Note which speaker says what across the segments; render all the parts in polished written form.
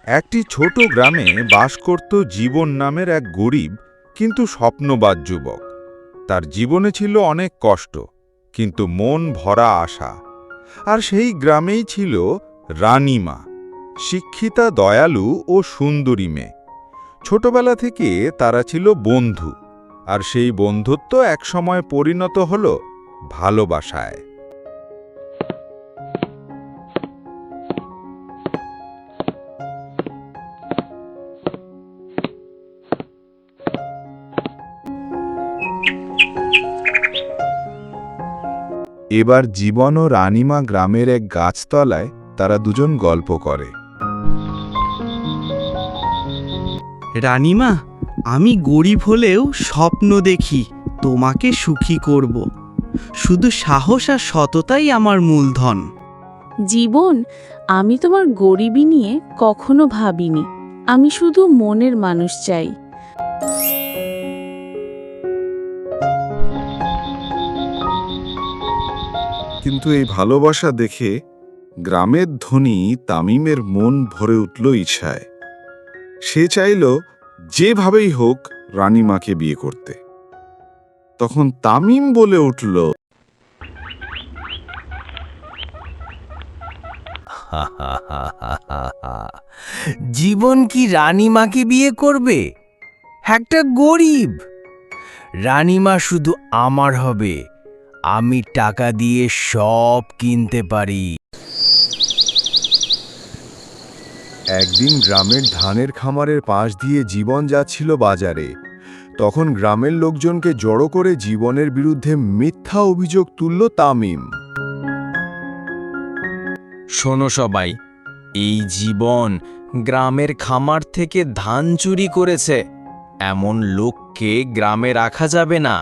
Speaker 1: একটি ছোট গ্রামে বাস করত জীবন নামের এক গরিব কিন্তু স্বপ্নবাজ যুবক। তার জীবনে ছিল অনেক কষ্ট, কিন্তু মন ভরা আশা। আর সেই গ্রামেই ছিল রানীমা, শিক্ষিতা, দয়ালু ও সুন্দরী মেয়ে। ছোটবেলা থেকে তারা ছিল বন্ধু, আর সেই বন্ধুত্ব একসময় পরিণত হল ভালোবাসায়। এবার জীবন ও রানীমা গ্রামের এক গাছতলায় তারা দুজন গল্প করে।
Speaker 2: রানীমা, আমি গরিব হলেও স্বপ্ন দেখি তোমাকে সুখী করব। শুধু সাহস আর সততাই আমার মূলধন।
Speaker 3: জীবন, আমি তোমার গরিবি নিয়ে কখনো ভাবিনি। আমি শুধু মনের মানুষ চাই।
Speaker 1: কিন্তু এই ভালোবাসা দেখে গ্রামের ধনী তামিমের মন ভরে উঠল ইচ্ছায়। সে চাইল যেভাবেই হোক রানীমাকে বিয়ে করতে। তখন তামিম বলে উঠল,
Speaker 4: জীবন কি রানীমাকে বিয়ে করবে? একটা গরিব। রানীমা শুধু আমার হবে, আমি টাকা দিয়ে সব কিনতে পারি।
Speaker 1: একদিন গ্রামের ধানের খামারের পাশ দিয়ে জীবন যাচ্ছিল বাজারে। তখন গ্রামের লোকজনকে জড়ো করে জীবনের বিরুদ্ধে মিথ্যা অভিযোগ তুলল তামিম।
Speaker 4: শোনো সবাই, এই জীবন গ্রামের খামার থেকে ধান চুরি করেছে। এমন লোককে গ্রামে রাখা যাবে না।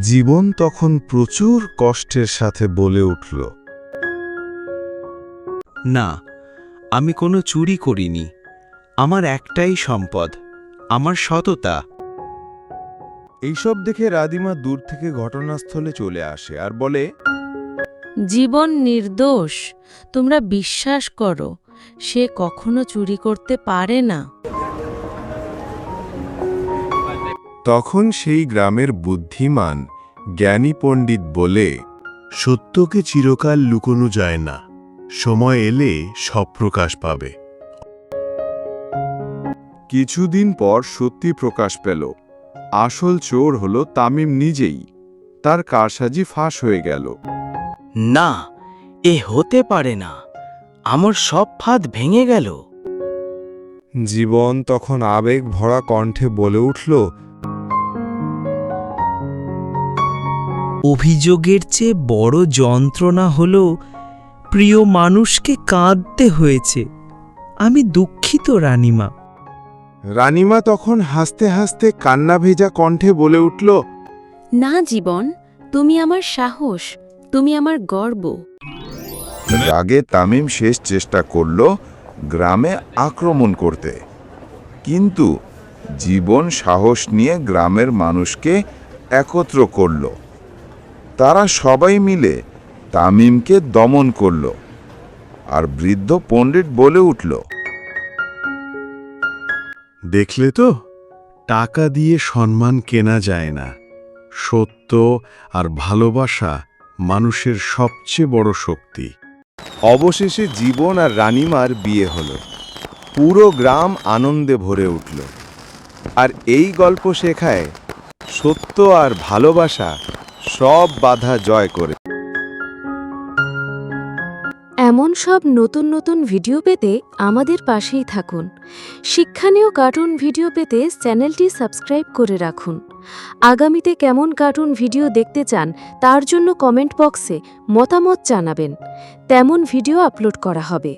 Speaker 1: জীবন তখন প্রচুর কষ্টের সাথে বলে উঠল,
Speaker 2: না, আমি কোনো চুরি করিনি। আমার একটাই সম্পদ, আমার সততা।
Speaker 1: এইসব দেখে রাদিমা দূর থেকে ঘটনাস্থলে চলে আসে আর বলে,
Speaker 3: জীবন নির্দোষ। তোমরা বিশ্বাস করো, সে কখনো চুরি করতে পারে না।
Speaker 1: তখন সেই গ্রামের বুদ্ধিমান জ্ঞানী পণ্ডিত বলে,
Speaker 5: সত্যকে চিরকাল লুকোনো যায় না, সময় এলে সব প্রকাশ পাবে।
Speaker 1: কিছুদিন পর সত্যি প্রকাশ পেল। আসল চোর হলো তামিম নিজেই। তার কারসাজি ফাঁস হয়ে গেল।
Speaker 2: না, এ হতে পারে না। আমার সব ফাঁদ ভেঙে গেল।
Speaker 1: জীবন তখন আবেগ ভরা কণ্ঠে বলে উঠল,
Speaker 2: অভিযোগের চেয়ে বড় যন্ত্রণা হলো প্রিয় মানুষকে কাঁদতে হয়েছে। আমি দুঃখিত রানীমা।
Speaker 1: রানীমা তখন হাসতে হাসতে কান্না ভেজা কণ্ঠে বলে উঠল,
Speaker 3: না জীবন, তুমি আমার সাহস, তুমি আমার গর্ব।
Speaker 1: রাগে তামিম শেষ চেষ্টা করল গ্রামে আক্রমণ করতে। কিন্তু জীবন সাহস নিয়ে গ্রামের মানুষকে একত্র করল। তারা সবাই মিলে তামিমকে দমন করল। আর বৃদ্ধ পণ্ডিত বলে উঠল,
Speaker 5: দেখলে তো, টাকা দিয়ে সম্মান কেনা যায় না। সত্য আর ভালোবাসা মানুষের সবচেয়ে বড় শক্তি।
Speaker 1: অবশেষে জীবন আর রানীমার বিয়ে হল। পুরো গ্রাম আনন্দে ভরে উঠল। আর এই গল্প শেখায়, সত্য আর ভালোবাসা সব বাধা জয় করে।
Speaker 6: এমন সব নতুন নতুন ভিডিও পেতে আমাদের পাশেই থাকুন। শিক্ষণীয় কার্টুন ভিডিও পেতে চ্যানেলটি সাবস্ক্রাইব করে রাখুন। আগামীতে কেমন কার্টুন ভিডিও দেখতে চান তার জন্য কমেন্ট বক্সে মতামত জানাবেন। তেমন ভিডিও আপলোড করা হবে।